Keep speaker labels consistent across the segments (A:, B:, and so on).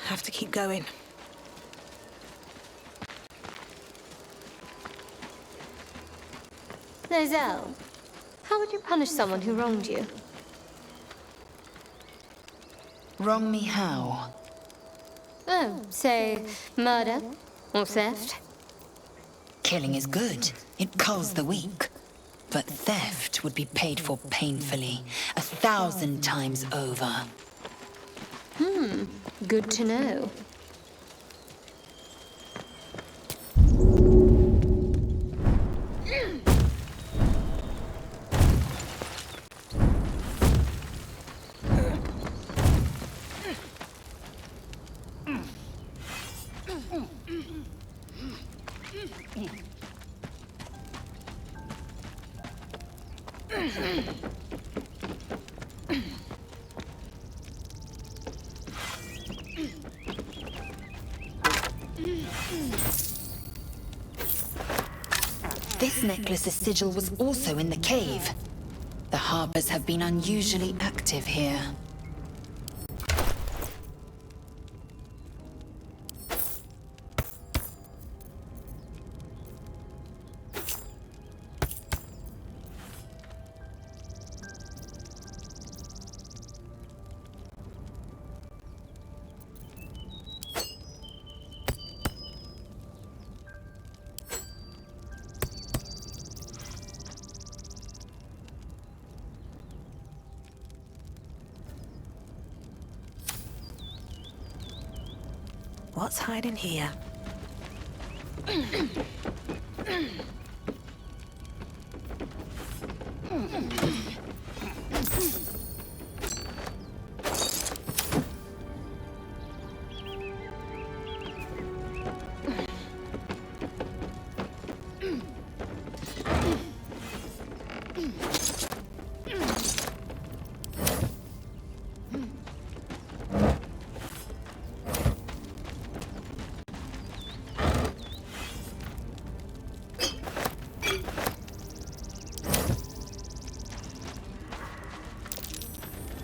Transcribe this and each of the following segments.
A: Have to keep going.
B: Lizelle, how would you punish someone who wronged you?
C: Wrong me how?
B: Oh, say, murder or theft?
C: Killing is good. It culls the weak. But theft would be paid for painfully, 1,000 times over.
B: Good to know.
C: This necklace's sigil was also in the cave. The harbors have been unusually active here.
A: What's hiding here?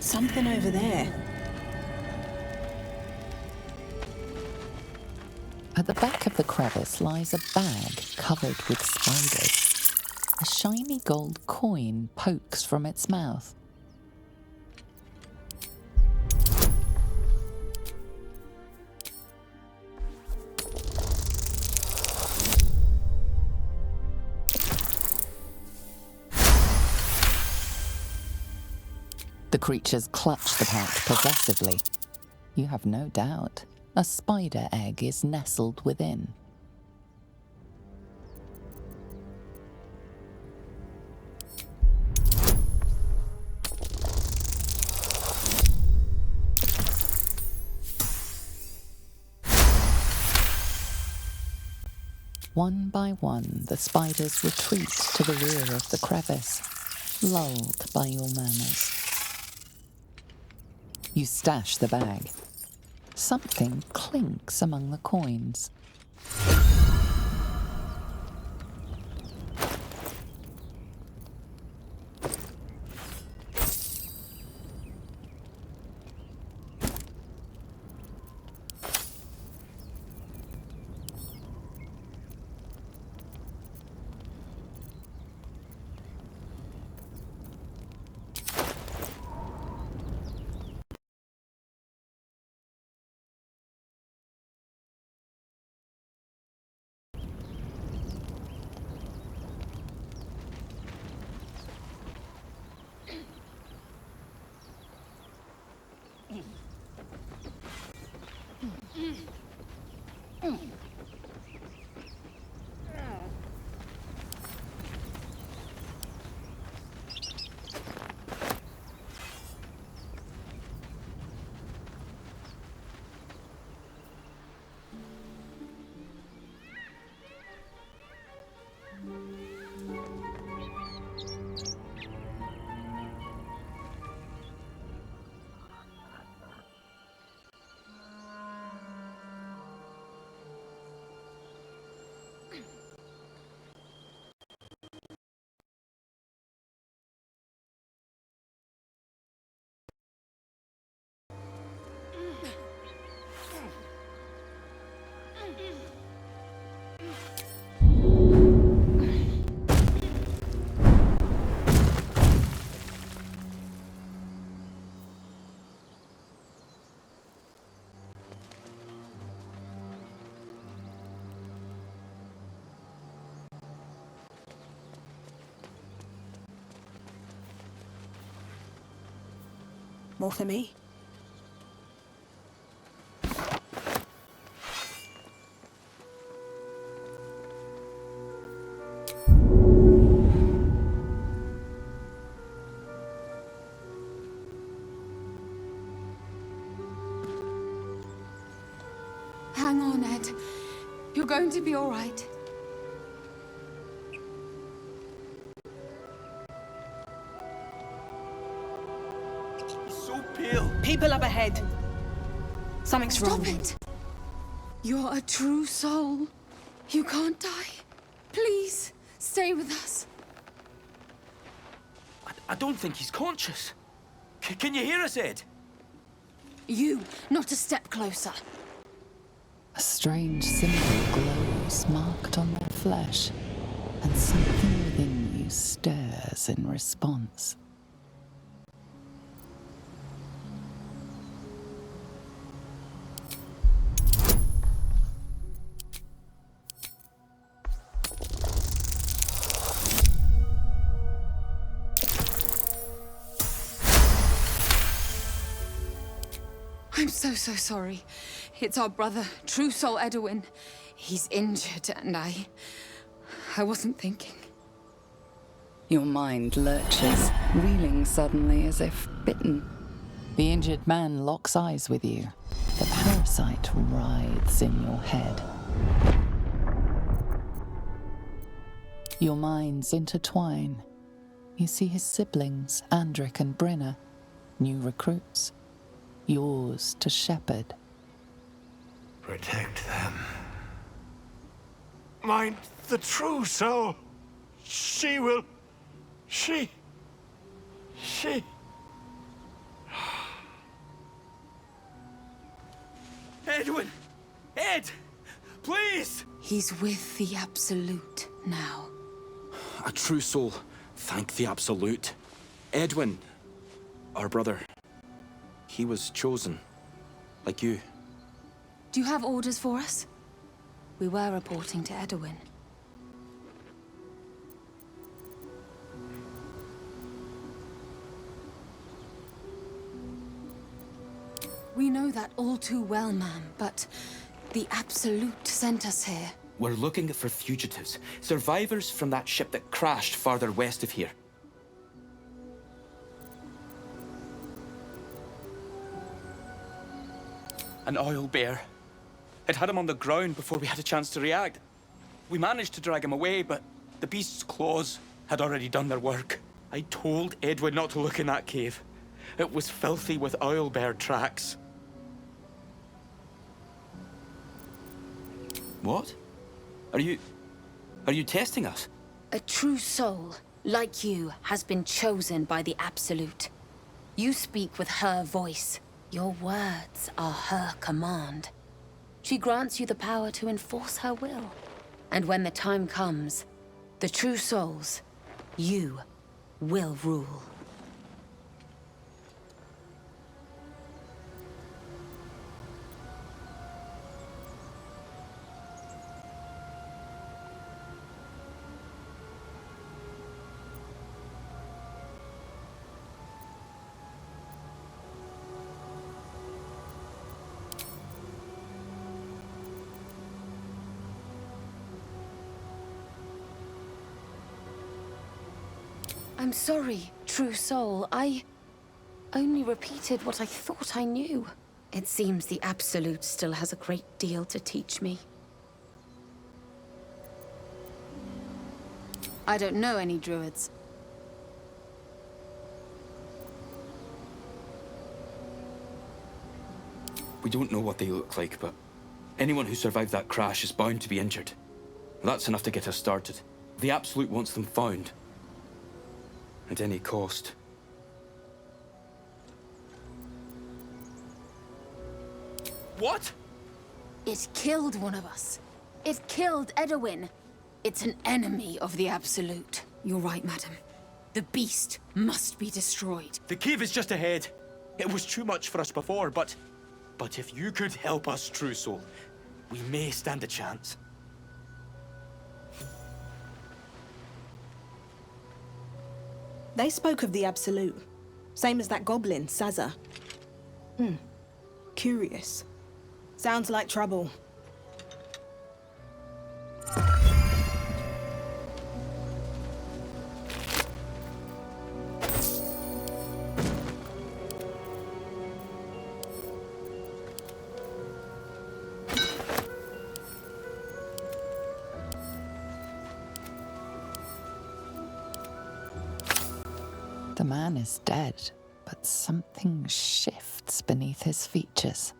A: Something over there.
D: At the back of the crevice lies a bag covered with spiders. A shiny gold coin pokes from its mouth. The creatures clutch the pouch possessively. You have no doubt a spider egg is nestled within. One by one, the spiders retreat to the rear of the crevice, lulled by your murmurs. You stash the bag. Something clinks among the coins.
A: More for me?
E: Hang on, Ed. You're going to be all right.
F: So pale.
A: People up ahead. Something's wrong.
E: Stop it! You're a true soul. You can't die. Please, stay with us.
F: I don't think he's conscious. Can you hear us, Ed?
E: You, not a step closer.
D: A strange symbol glows marked on their flesh, and something within you stirs in response.
E: I'm so sorry. It's our brother, True Soul Edwin. He's injured and I wasn't thinking.
D: Your mind lurches, reeling suddenly as if bitten. The injured man locks eyes with you. The parasite writhes in your head. Your minds intertwine. You see his siblings, Andric and Brenna, new recruits. Yours to shepherd.
G: Protect them. Mind the true soul. She will... She...
F: Edwin! Ed! Please!
E: He's with the Absolute now.
F: A true soul. Thank the Absolute. Edwin, our brother. He was chosen. Like you.
E: Do you have orders for us? We were reporting to Edwin. We know that all too well, ma'am, but the Absolute sent us here.
F: We're looking for fugitives. Survivors from that ship that crashed farther west of here. An oil bear. It had him on the ground before we had a chance to react. We managed to drag him away, but the beast's claws had already done their work. I told Edwin not to look in that cave. It was filthy with oil bear tracks. What? Are you testing us?
B: A true soul, like you, has been chosen by the Absolute. You speak with her voice. Your words are her command. She grants you the power to enforce her will. And when the time comes, the true souls, you, will rule. I'm sorry, true soul. I only repeated what I thought I knew. It seems the Absolute still has a great deal to teach me.
E: I don't know any druids.
F: We don't know what they look like, but anyone who survived that crash is bound to be injured. That's enough to get us started. The Absolute wants them found. At any cost. What?
E: It killed one of us. It killed Edwin. It's an enemy of the Absolute. You're right, madam. The beast must be destroyed.
F: The cave is just ahead. It was too much for us before, but if you could help us, True Soul, we may stand a chance.
A: They spoke of the Absolute. Same as that goblin, Sazza. Curious. Sounds like trouble.
D: The man is dead, but something shifts beneath his features.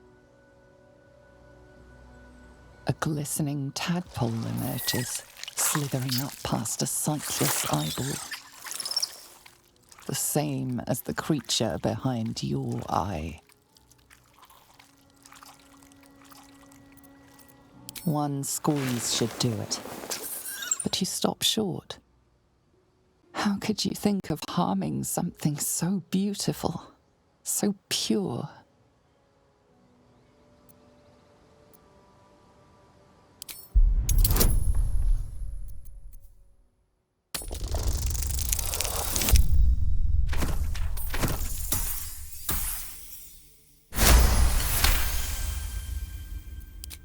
D: A glistening tadpole emerges, slithering up past a sightless eyeball. The same as the creature behind your eye. One squeeze should do it, but you stop short. How could you think of harming something so beautiful, so pure?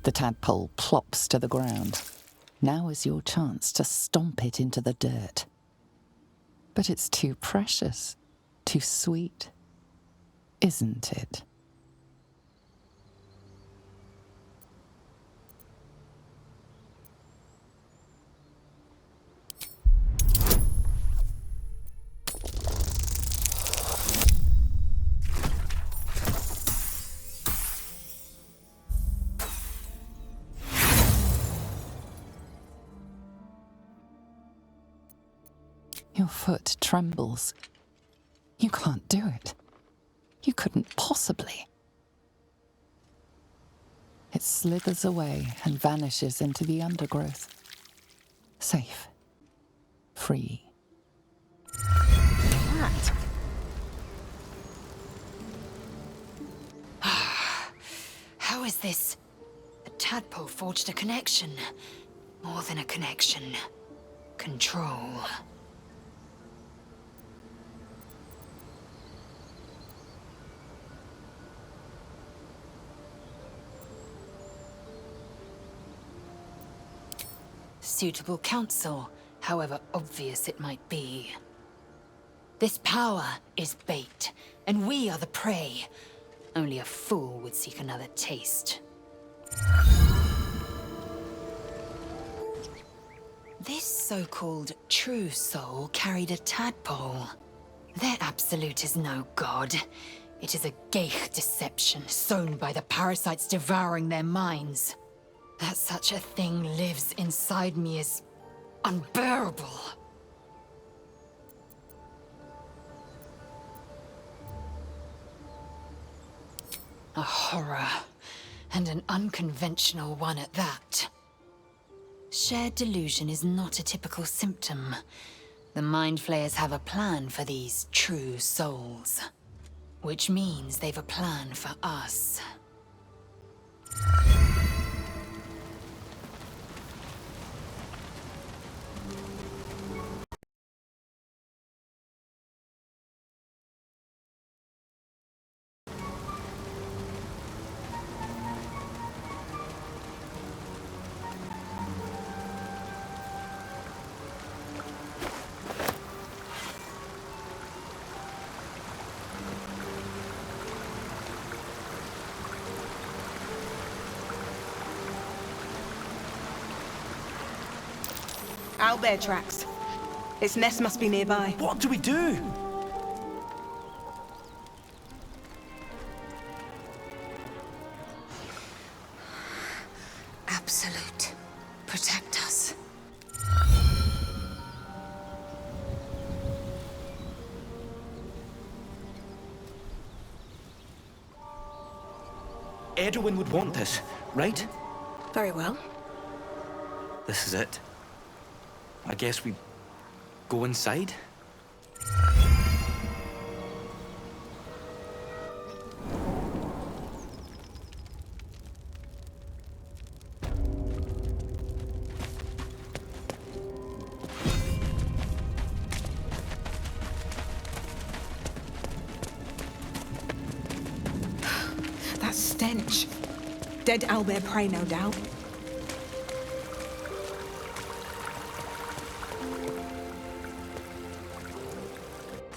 D: The tadpole plops to the ground. Now is your chance to stomp it into the dirt. But it's too precious, too sweet, isn't it? Your foot trembles. You can't do it. You couldn't possibly. It slithers away and vanishes into the undergrowth. Safe. Free.
A: That.
C: How is this? The tadpole forged a connection. More than a connection. Control. Suitable counsel, however obvious it might be. This power is bait, and we are the prey. Only a fool would seek another taste. This so-called true soul carried a tadpole. Their absolute is no god. It is a geich deception sown by the parasites devouring their minds. That such a thing lives inside me is unbearable. A horror, and an unconventional one at that. Shared delusion is not a typical symptom. The Mind Flayers have a plan for these true souls. Which means they've a plan for us.
A: Owlbear tracks. Its nest must be nearby.
F: What do we do?
C: Absolute. Protect us.
F: Edwin would want this, right?
A: Very well.
F: This is it. I guess we go inside?
A: That stench. Dead owlbear prey, no doubt.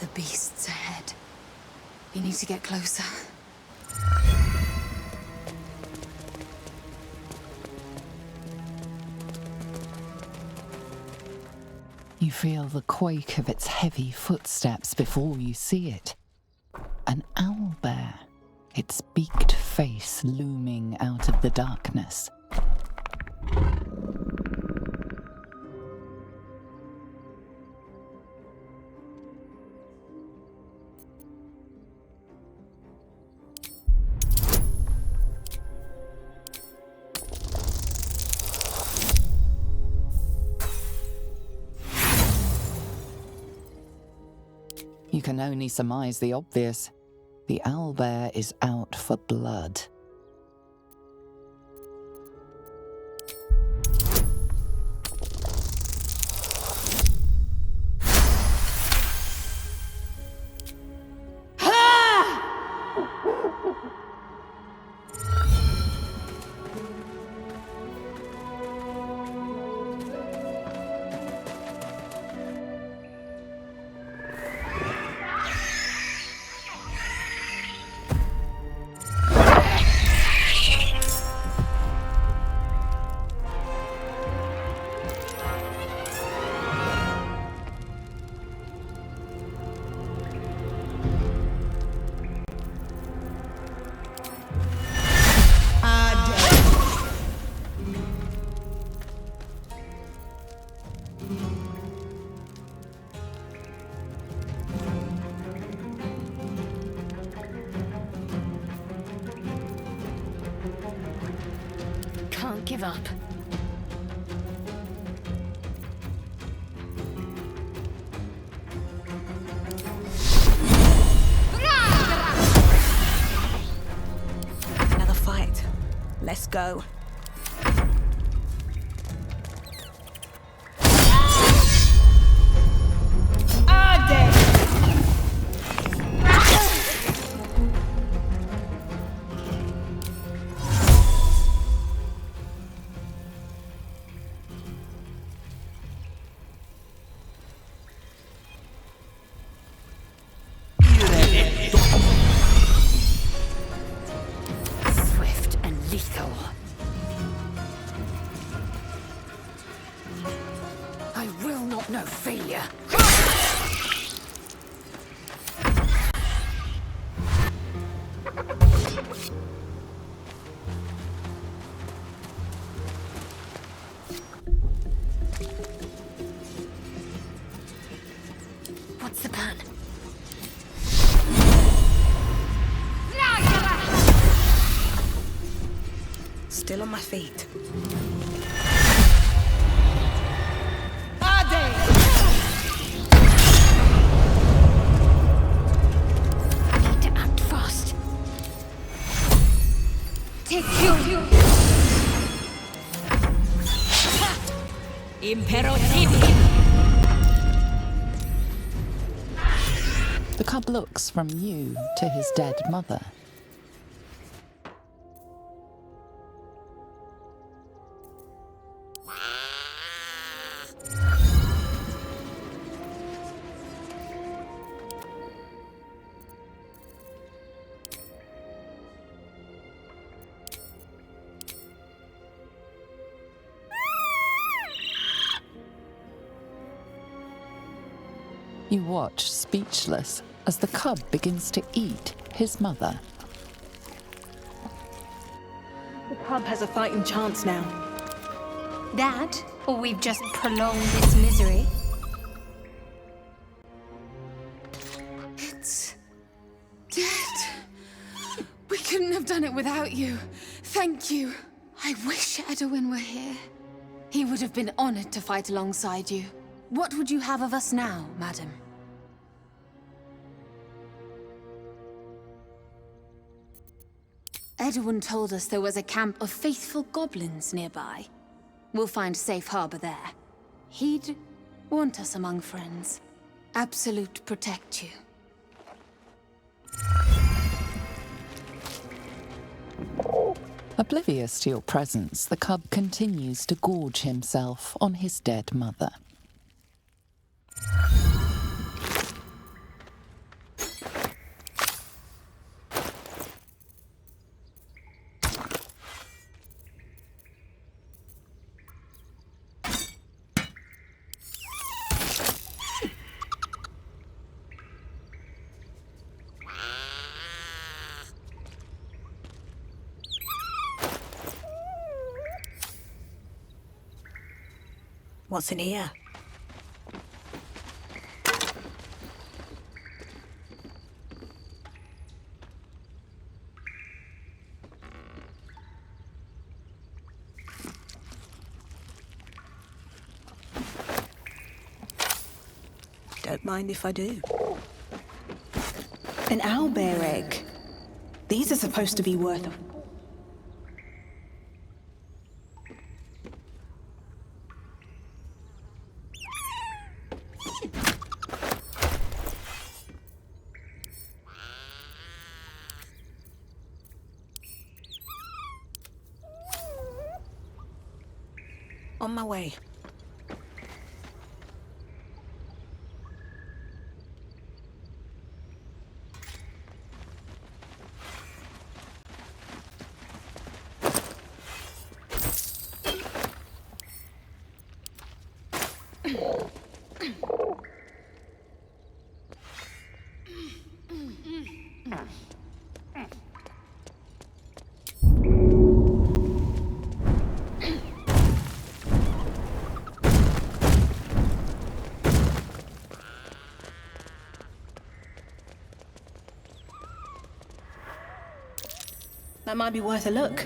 E: The beast's ahead. You need to get closer.
D: You feel the quake of its heavy footsteps before you see it. An owlbear, its beaked face looming out of the darkness. You can only surmise the obvious. The owlbear is out for blood.
B: Can't give up.
A: Another fight. Let's go.
B: Swift and lethal. I will not know failure. What's the plan?
A: Still on my feet.
B: I need to act fast. Take you.
D: The cub looks from you to his dead mother. You watch, speechless, as the cub begins to eat his mother.
A: The cub has a fighting chance now.
E: That, or we've just prolonged its misery. It's dead. We couldn't have done it without you. Thank you. I wish Edwin were here. He would have been honored to fight alongside you.
B: What would you have of us now, madam? Edwin told us there was a camp of faithful goblins nearby. We'll find safe harbor there. He'd want us among friends. Absolute protect you.
D: Oblivious to your presence, the cub continues to gorge himself on his dead mother.
A: What's in here? Don't mind if I do. An owlbear egg. These are supposed to be worth. On my way. That might be worth a look.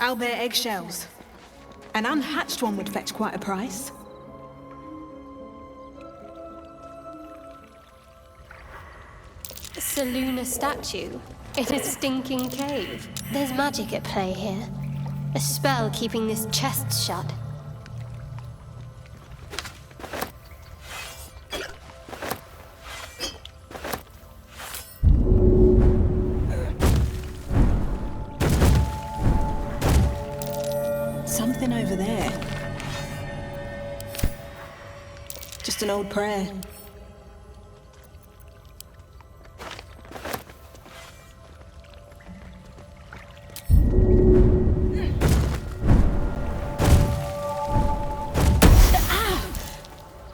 A: Owlbear eggshells. An unhatched one would fetch quite a price.
H: Seluna statue in a stinking cave. There's magic at play here. A spell keeping this chest shut.
A: Something over there. Just an old prayer.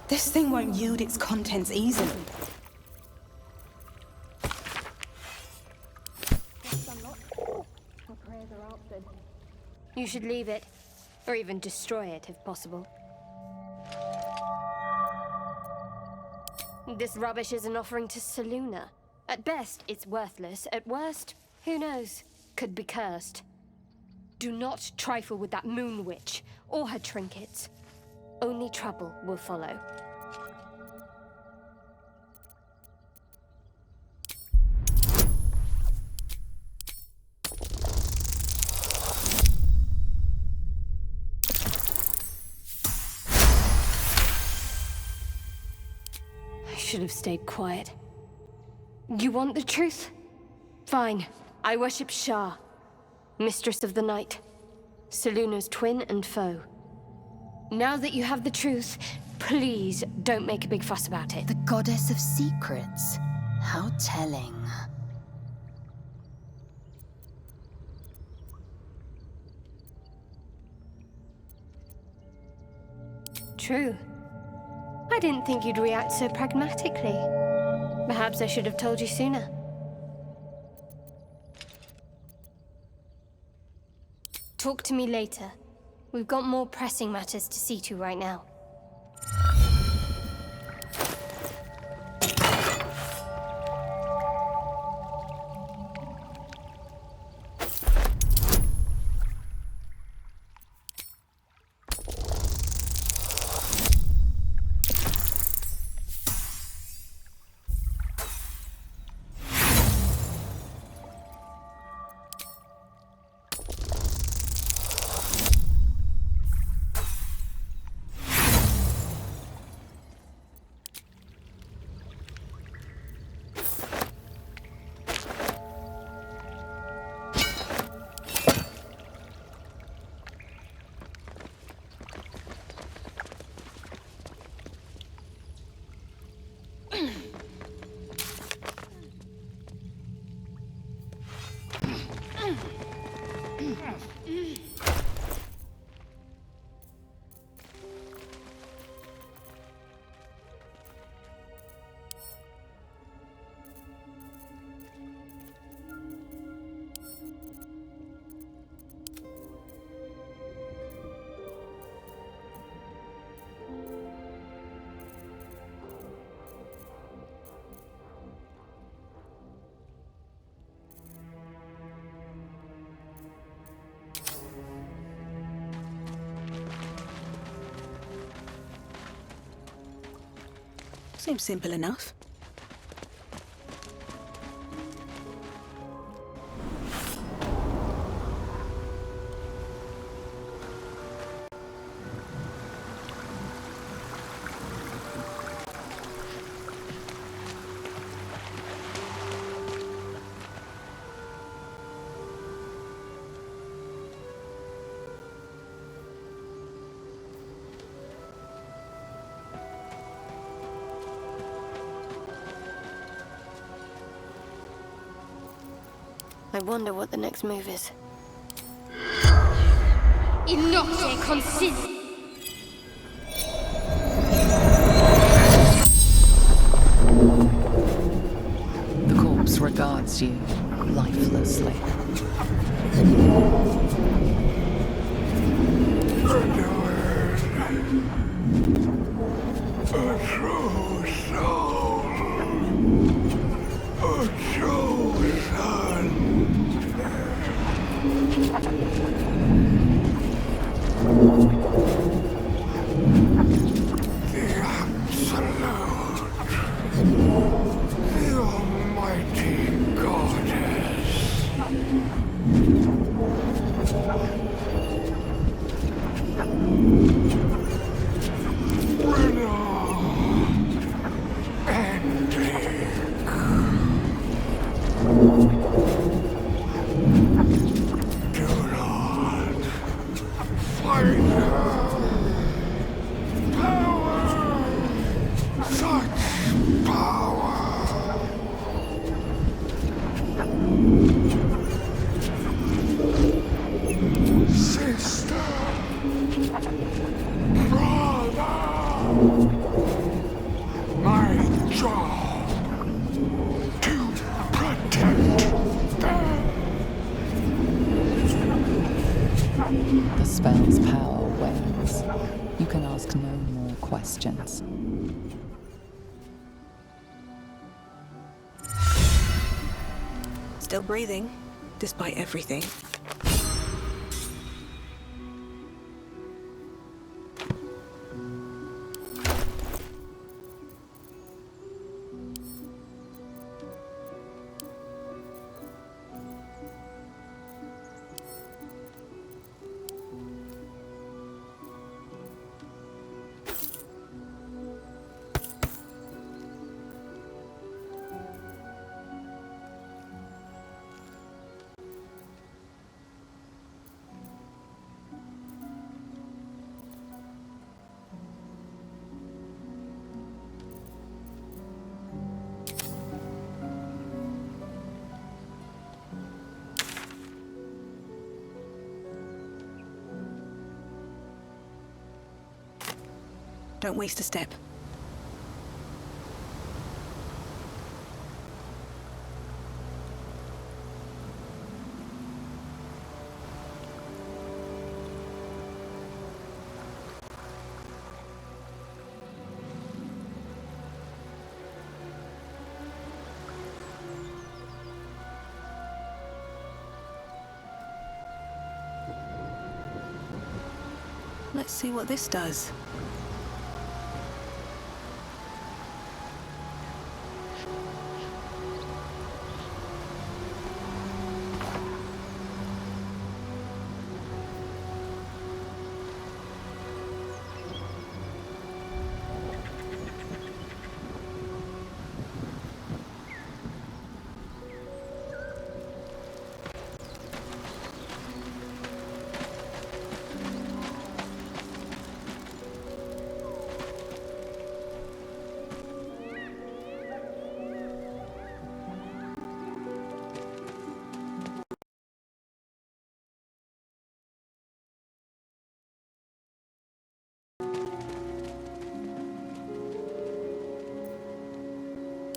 A: This thing won't yield its contents easily.
H: You should leave it, or even destroy it if possible. This rubbish is an offering to Seluna. At best, it's worthless. At worst, who knows? Could be cursed. Do not trifle with that moon witch, or her trinkets. Only trouble will follow. I should have stayed quiet. You want the truth? Fine. I worship Shah, Mistress of the Night, Seluna's twin and foe. Now that you have the truth, please don't make a big fuss about it.
C: The goddess of secrets. How telling.
H: True. I didn't think you'd react so pragmatically. Perhaps I should have told you sooner. Talk to me later. We've got more pressing matters to see to right now.
A: Seems simple enough.
H: I wonder what the next move is.
D: The corpse regards you lifelessly.
G: A true soul. A true son. The Absolute. The Almighty Goddess.
D: The spell's power wanes. You can ask no more questions.
A: Still breathing, despite everything. Don't waste a step. Let's see what this does.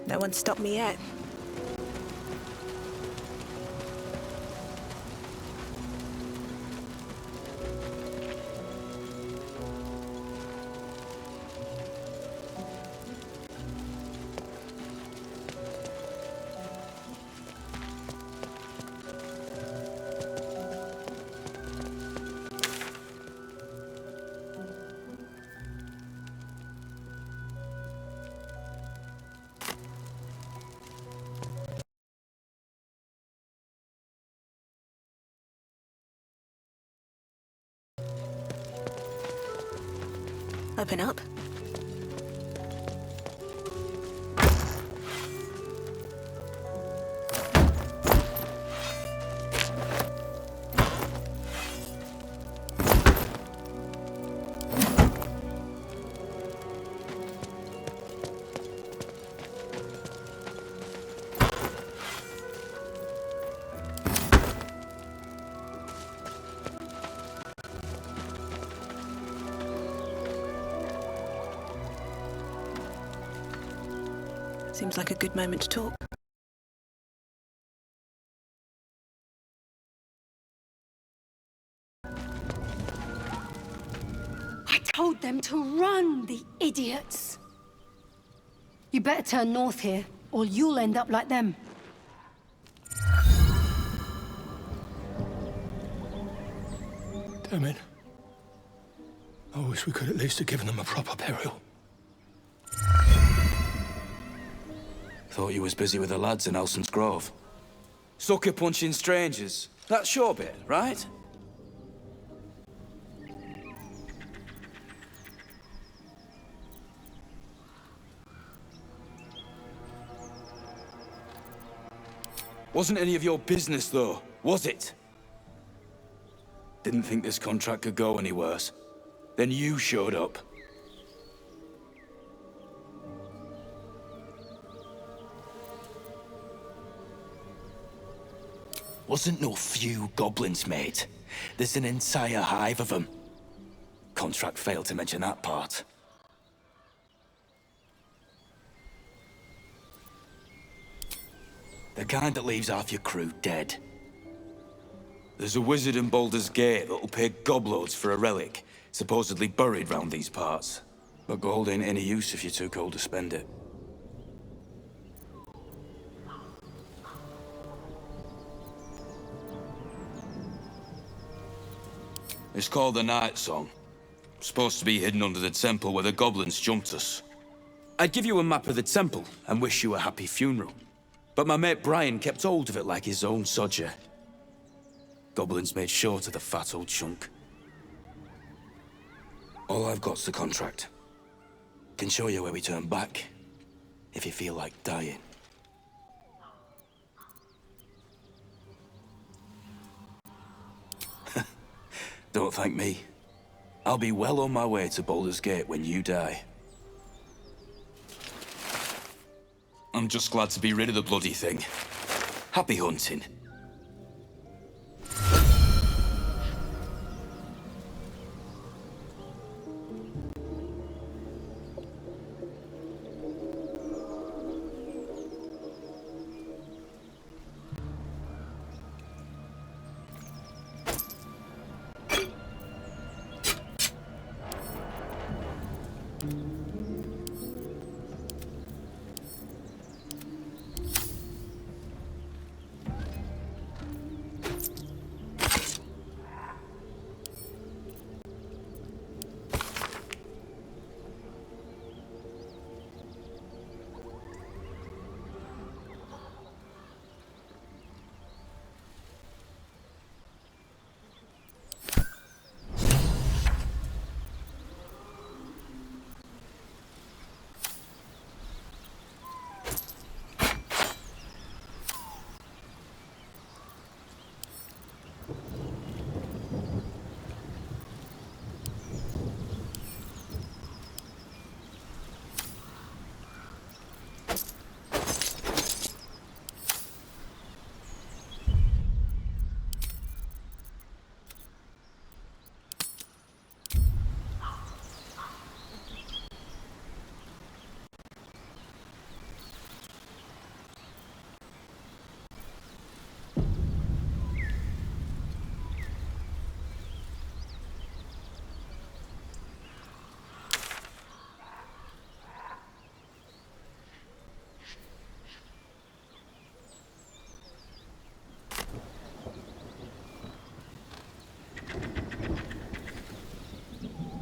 A: No one stopped me yet. Open up. Seems like a good moment to talk.
H: I told them to run, the idiots! You better turn north here, or you'll end up like them.
G: Damn it. I wish we could at least have given them a proper burial.
I: Thought you was busy with the lads in Elson's Grove. Sucker punching strangers. That's your bit, right? Wasn't any of your business, though, was it? Didn't think this contract could go any worse. Then you showed up. Wasn't no few goblins, mate. There's an entire hive of them. Contract failed to mention that part. The kind that leaves half your crew dead. There's a wizard in Baldur's Gate that'll pay gobloads for a relic, supposedly buried round these parts. But gold ain't any use if you're too cold to spend it. It's called the Night Song. Supposed to be hidden under the temple where the goblins jumped us. I'd give you a map of the temple and wish you a happy funeral. But my mate Brian kept hold of it like his own sodger. Goblins made short of the fat old chunk. All I've got's the contract. Can show you where we turn back, if you feel like dying. Don't thank me. I'll be well on my way to Baldur's Gate when you die. I'm just glad to be rid of the bloody thing. Happy hunting.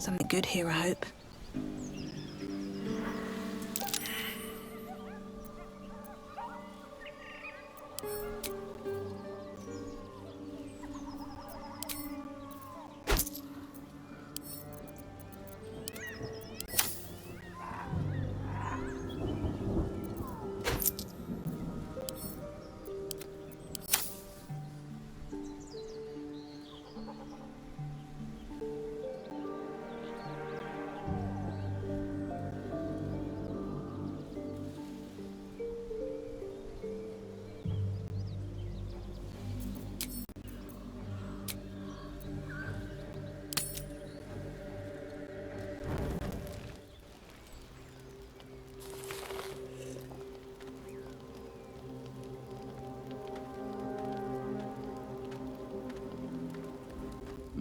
A: Something good here, I hope.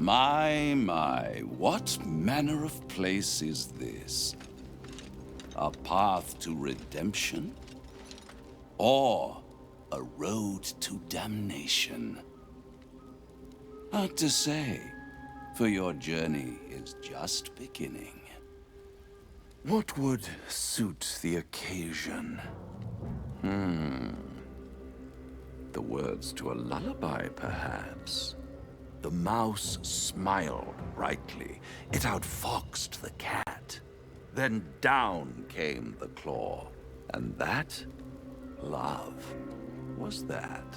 J: My, what manner of place is this? A path to redemption? Or a road to damnation? Hard to say, for your journey is just beginning. What would suit the occasion? The words to a lullaby, perhaps? The mouse smiled brightly. It outfoxed the cat. Then down came the claw. And that, love, was that.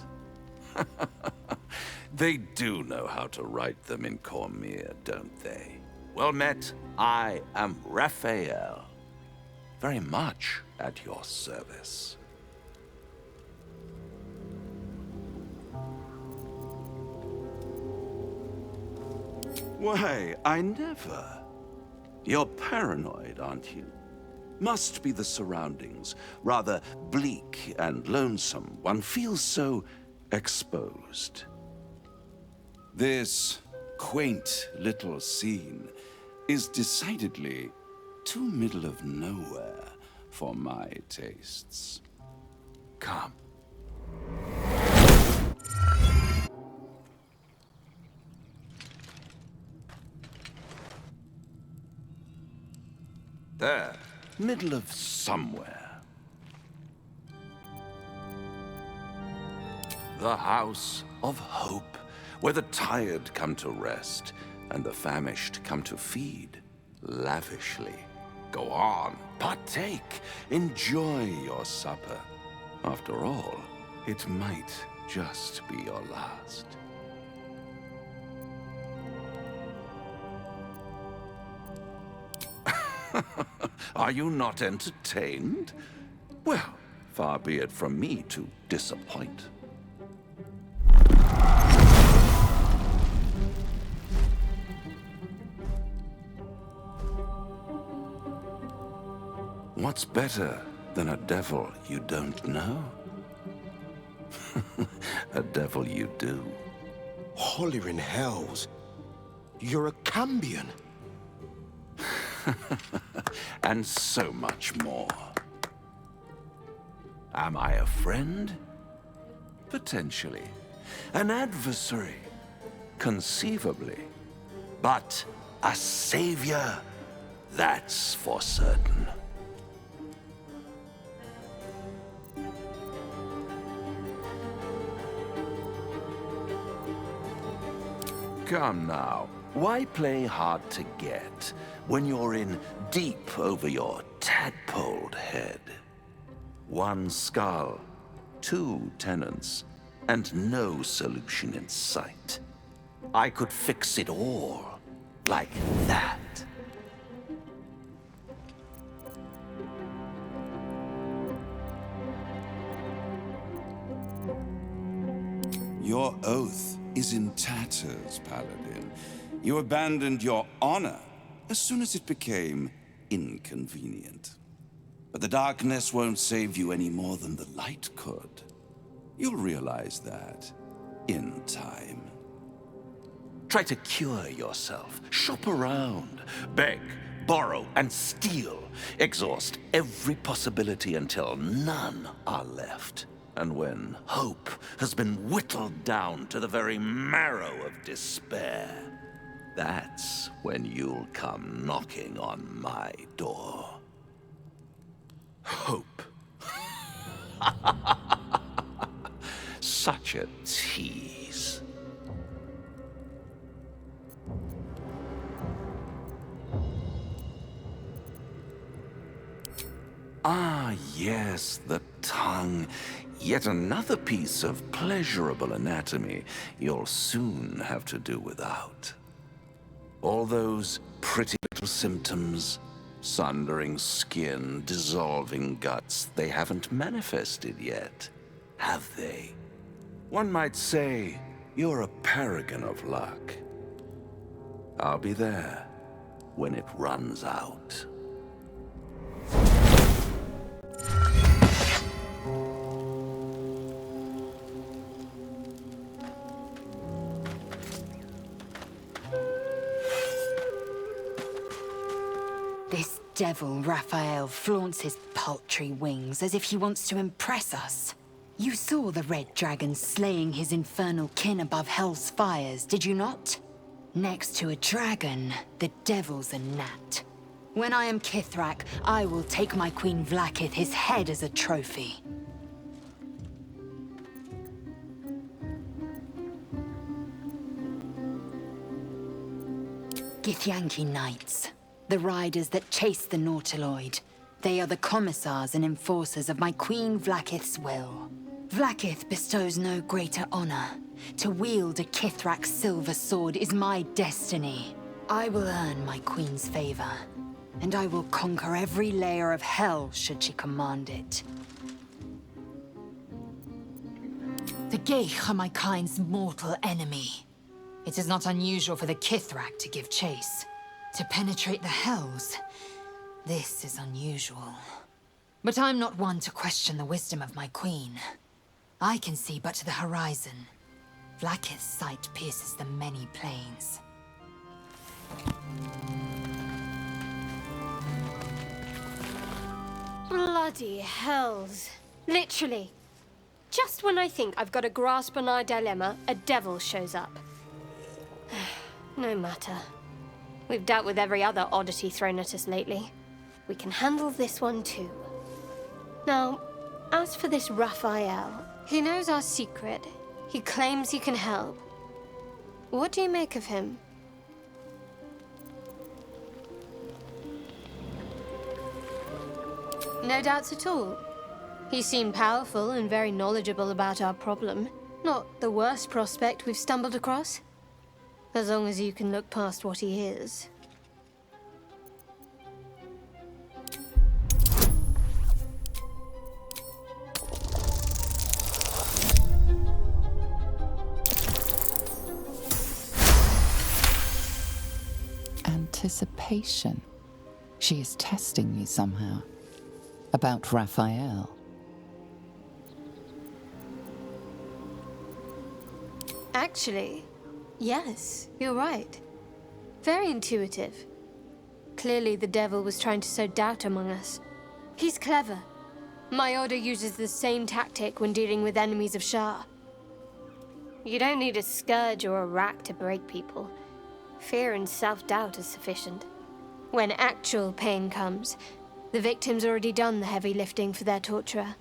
J: They do know how to write them in Cormyr, don't they? Well met, I am Raphael. Very much at your service. Why, I never. You're paranoid, aren't you? Must be the surroundings. Rather bleak and lonesome. One feels so exposed. This quaint little scene is decidedly too middle of nowhere for my tastes. Come. There, middle of somewhere. The House of Hope, where the tired come to rest and the famished come to feed lavishly. Go on, partake, enjoy your supper. After all, it might just be your last. Are you not entertained? Well, far be it from me to disappoint. What's better than a devil you don't know? A devil you do.
G: Holler in hells. You're a Cambion.
J: And so much more. Am I a friend? Potentially. An adversary? Conceivably. But a savior? That's for certain. Come now, why play hard to get when you're in deep over your tadpoled head? One skull, two tenants, and no solution in sight. I could fix it all, like that. Your oath is in tatters, Paladin. You abandoned your honor as soon as it became inconvenient. But the darkness won't save you any more than the light could. You'll realize that in time. Try to cure yourself. Shop around. Beg, borrow, and steal. Exhaust every possibility until none are left. And when hope has been whittled down to the very marrow of despair,
K: That's when you'll come knocking on my door.
I: Hope.
K: Such a tease. Ah, yes, the tongue. Yet another piece of pleasurable anatomy you'll soon have to do without. All those pretty little symptoms, sundering skin, dissolving guts, they haven't manifested yet, have they? One might say you're a paragon of luck. I'll be there when it runs out.
C: This devil, Raphael, flaunts his paltry wings as if he wants to impress us. You saw the red dragon slaying his infernal kin above hell's fires, did you not? Next to a dragon, the devil's a gnat. When I am Kithrak, I will take my Queen Vlaakith his head as a trophy. Githyanki Knights, the riders that chase the Nautiloid. They are the commissars and enforcers of my Queen Vlaakith's will. Vlaakith bestows no greater honor. To wield a Kithrak silver sword is my destiny. I will earn my queen's favor, and I will conquer every layer of hell should she command it. The Geich are my kind's mortal enemy. It is not unusual for the Kithrak to give chase. To penetrate the hells, this is unusual. But I'm not one to question the wisdom of my queen. I can see but to the horizon. Vlaakith's sight pierces the many planes.
H: Bloody hells. Literally. Just when I think I've got a grasp on our dilemma, a devil shows up. No matter. We've dealt with every other oddity thrown at us lately. We can handle this one too. Now, as for this Raphael, he knows our secret. He claims he can help. What do you make of him? No doubts at all. He seemed powerful and very knowledgeable about our problem. Not the worst prospect we've stumbled across. As long as you can look past what he is.
D: Anticipation. She is testing me somehow. About Raphael.
H: Actually, yes, you're right. Very intuitive. Clearly the devil was trying to sow doubt among us. He's clever. My order uses the same tactic when dealing with enemies of Shah. You don't need a scourge or a rack to break people. Fear and self-doubt is sufficient. When actual pain comes, the victim's already done the heavy lifting for their torturer.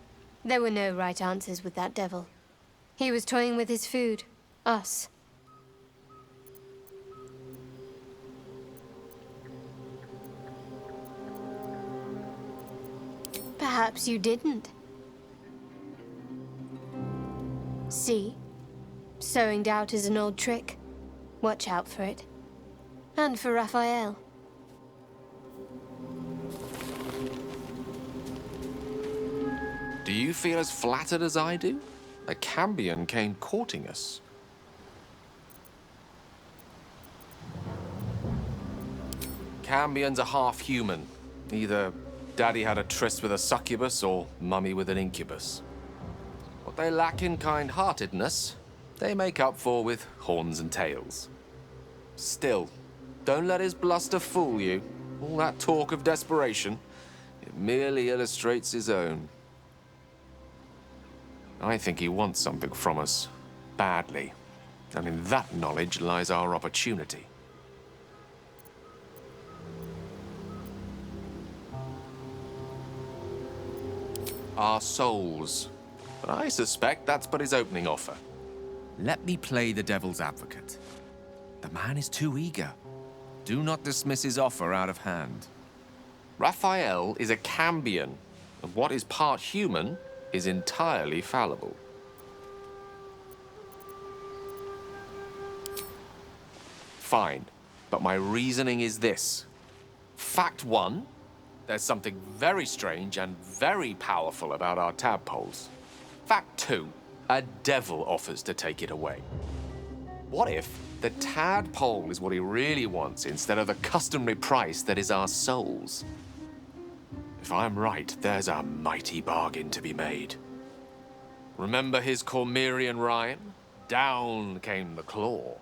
H: There were no right answers with that devil. He was toying with his food. Us. Perhaps you didn't. See? Sowing doubt is an old trick. Watch out for it. And for Raphael.
L: Do you feel as flattered as I do? A Cambion came courting us. Cambions are half human. Either Daddy had a tryst with a succubus or Mummy with an incubus. What they lack in kind-heartedness, they make up for with horns and tails. Still, don't let his bluster fool you. All that talk of desperation, it merely illustrates his own. I think he wants something from us, badly. And in that knowledge lies our opportunity. our souls. But I suspect that's but his opening offer.
M: Let me play the devil's advocate. The man is too eager. Do not dismiss his offer out of hand.
L: Raphael is a Cambion, and what is part human is entirely fallible. Fine, but my reasoning is this. Fact one, there's something very strange and very powerful about our tadpoles. Fact two, a devil offers to take it away. What if the tadpole is what he really wants instead of the customary price that is our souls? If I'm right, there's a mighty bargain to be made. Remember his Cormyrean rhyme? Down came the claw.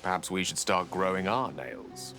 L: Perhaps we should start growing our nails.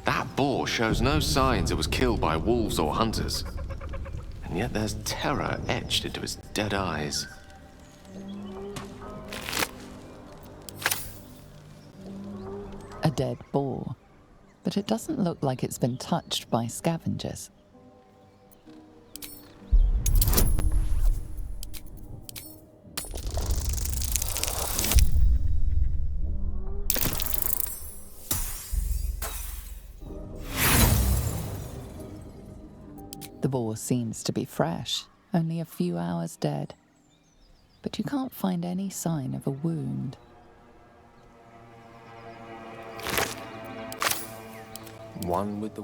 L: That boar shows no signs it was killed by wolves or hunters. And yet there's terror etched into its dead eyes.
D: A dead boar, but it doesn't look like it's been touched by scavengers. The boar seems to be fresh, only a few hours dead. But you can't find any sign of a wound.
L: One with the...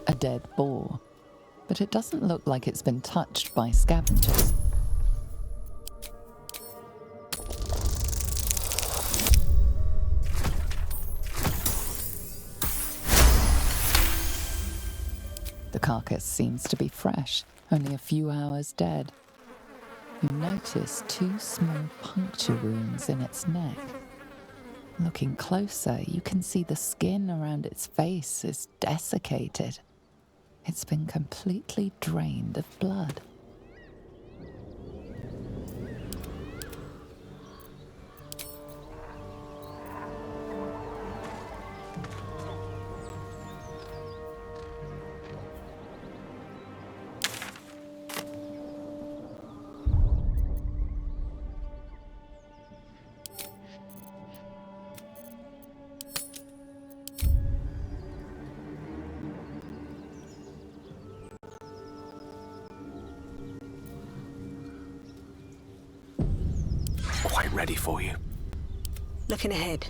D: A dead boar, but it doesn't look like it's been touched by scavengers. The carcass seems to be fresh, only a few hours dead. You notice 2 small puncture wounds in its neck. Looking closer, you can see the skin around its face is desiccated. It's been completely drained of blood.
L: Quite ready for you.
A: Looking ahead.